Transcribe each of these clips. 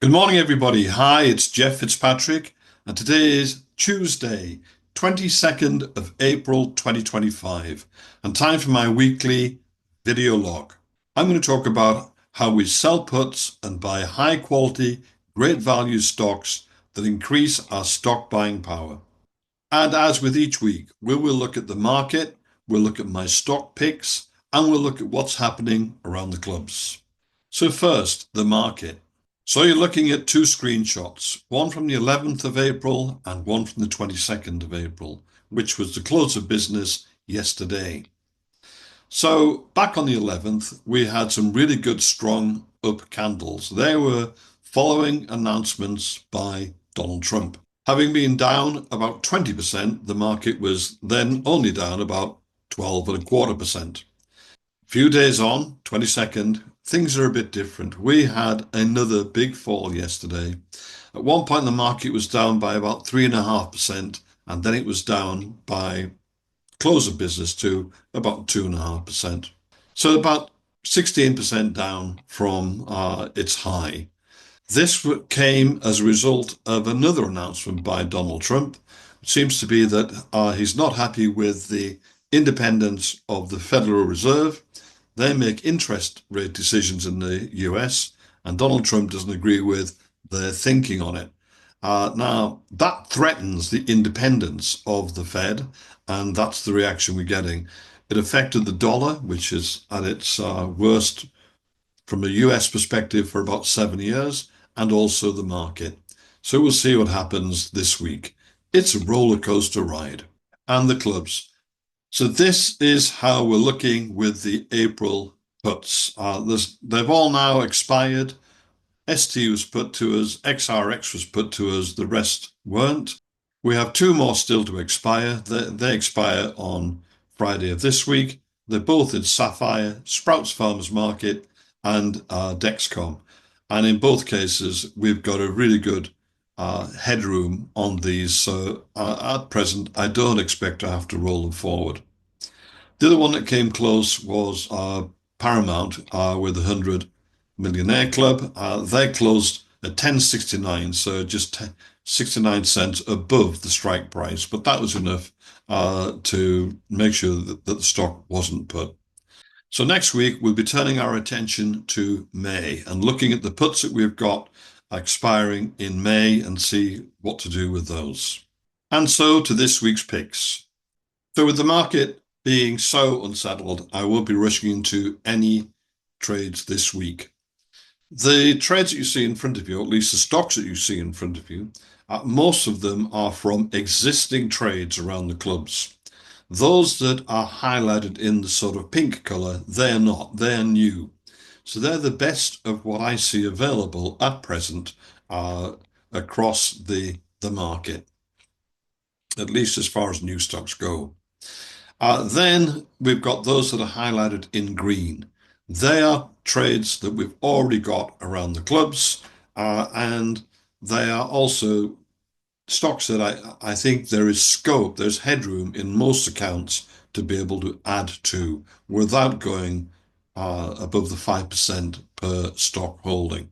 Good morning, everybody. Hi, it's Jeff Fitzpatrick, and today is Tuesday, 22nd of April 2025, and time for my weekly video log. I'm going to talk about how we sell puts and buy high quality, great value stocks that increase our stock buying power. And as with each week, we will look at the market, we'll look at my stock picks, and we'll look at what's happening around the clubs. So first, the market. So you're looking at two screenshots, one from the 11th of April and one from the 22nd of April, which was the close of business yesterday. So back on the 11th, we had some really good strong up candles. They were following announcements by Donald Trump. Having been down about 20%, the market was then only down about 12.25%. Few days on, 22nd, things are a bit different. We had another big fall yesterday. At one point, the market was down by about 3.5%, and then it was down by close of business to about 2.5%. So about 16% down from its high. This came as a result of another announcement by Donald Trump. It seems to be that he's not happy with the independence of the Federal Reserve. They make interest rate decisions in the US, and Donald Trump doesn't agree with their thinking on it. Now, that threatens the independence of the Fed, and that's the reaction we're getting. It affected the dollar, which is at its worst from a US perspective for about 7 years, and also the market. So we'll see what happens this week. It's a roller coaster ride. And the clubs. So this is how we're looking with the April puts. They've all now expired. ST was put to us, XRX was put to us, the rest weren't. We have two more still to expire. They expire on Friday of this week. They're both in Sapphire, Sprouts Farmers Market, and Dexcom. And in both cases, we've got a really good headroom on these. So at present, I don't expect to have to roll them forward. The other one that came close was Paramount with the 100 Millionaire Club. They closed at 10.69, so just 69 cents above the strike price, but that was enough to make sure that the stock wasn't put. So next week, we'll be turning our attention to May and looking at the puts that we've got expiring in May and see what to do with those. And so to this week's picks. So with the market being so unsettled, I won't be rushing into any trades this week. The trades that you see in front of you, or at least the stocks that you see in front of you, most of them are from existing trades around the clubs. Those that are highlighted in the sort of pink color, they're not, they're new. So they're the best of what I see available at present across the market, at least as far as new stocks go. Then we've got those that are highlighted in green. They are trades that we've already got around the clubs, and they are also stocks that I think there is scope, there's headroom in most accounts to be able to add to without going above the 5% per stock holding.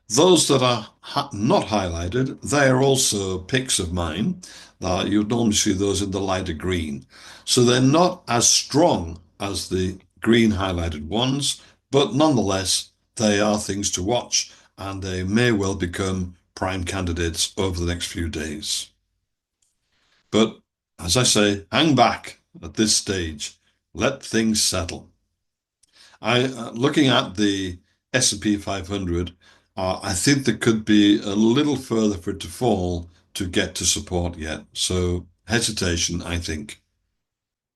Those that are not highlighted, they are also picks of mine. You'd normally see those in the lighter green. So they're not as strong as the green highlighted ones, but nonetheless, they are things to watch and they may well become prime candidates over the next few days. But as I say, hang back at this stage. Let things settle. Looking at the S&P 500, I think there could be a little further for it to fall to get to support yet. So hesitation, I think.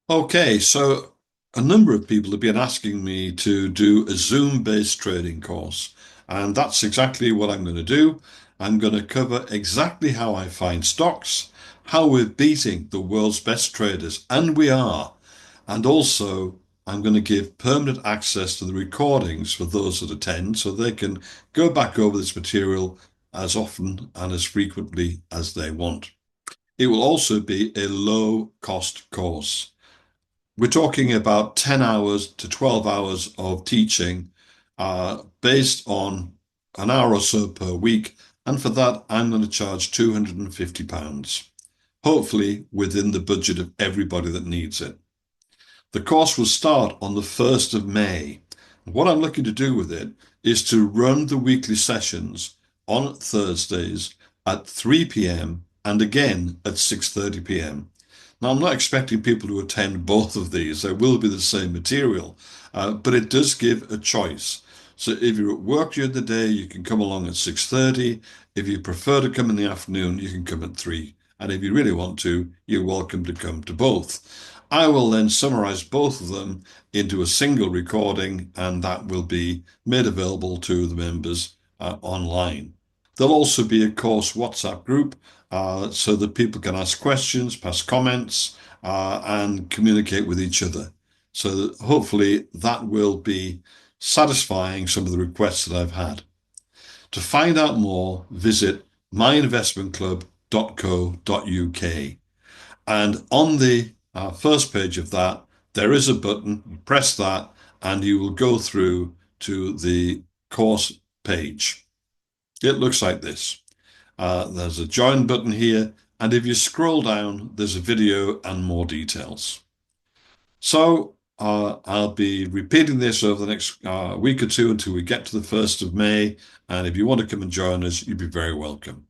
Okay, so a number of people have been asking me to do a Zoom-based trading course, and that's exactly what I'm going to do. I'm going to cover exactly how I find stocks, how we're beating the world's best traders, and we are. And also, I'm going to give permanent access to the recordings for those that attend so they can go back over this material as often and as frequently as they want. It will also be a low-cost course. We're talking about 10 hours to 12 hours of teaching based on an hour or so per week. And for that, I'm going to charge £250, hopefully within the budget of everybody that needs it. The course will start on the 1st of May. What I'm looking to do with it is to run the weekly sessions on Thursdays at 3 p.m. and again at 6:30 p.m. Now, I'm not expecting people to attend both of these. They will be the same material, but it does give a choice. So if you're at work during the day, you can come along at 6:30. If you prefer to come in the afternoon, you can come at 3. And if you really want to, you're welcome to come to both. I will then summarize both of them into a single recording, and that will be made available to the members online. There'll also be a course WhatsApp group so that people can ask questions, pass comments, and communicate with each other. So that hopefully that will be satisfying some of the requests that I've had. To find out more, visit myinvestmentclub.co.uk. And on the first page of that, there is a button. You press that, and you will go through to the course page. It looks like this. There's a join button here, and if you scroll down, there's a video and more details. So I'll be repeating this over the next week or two until we get to the 1st of May. And if you want to come and join us, you'd be very welcome.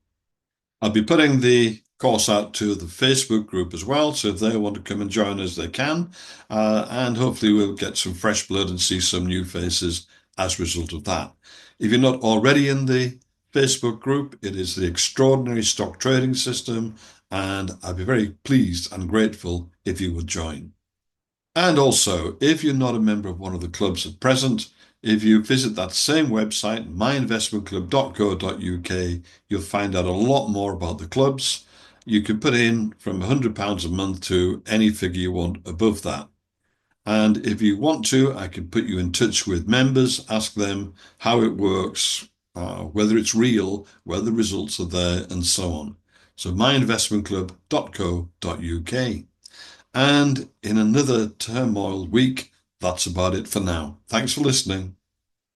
I'll be putting the course out to the Facebook group as well. So if they want to come and join us, they can. And hopefully we'll get some fresh blood and see some new faces as a result of that. If you're not already in the Facebook group, it is the Extraordinary Stock Trading System. And I'd be very pleased and grateful if you would join. And also, if you're not a member of one of the clubs at present, if you visit that same website, myinvestmentclub.co.uk, you'll find out a lot more about the clubs. You can put in from £100 a month to any figure you want above that. And if you want to, I can put you in touch with members, ask them how it works, whether it's real, whether the results are there, and so on. So myinvestmentclub.co.uk. And in another turmoil week, that's about it for now. Thanks for listening.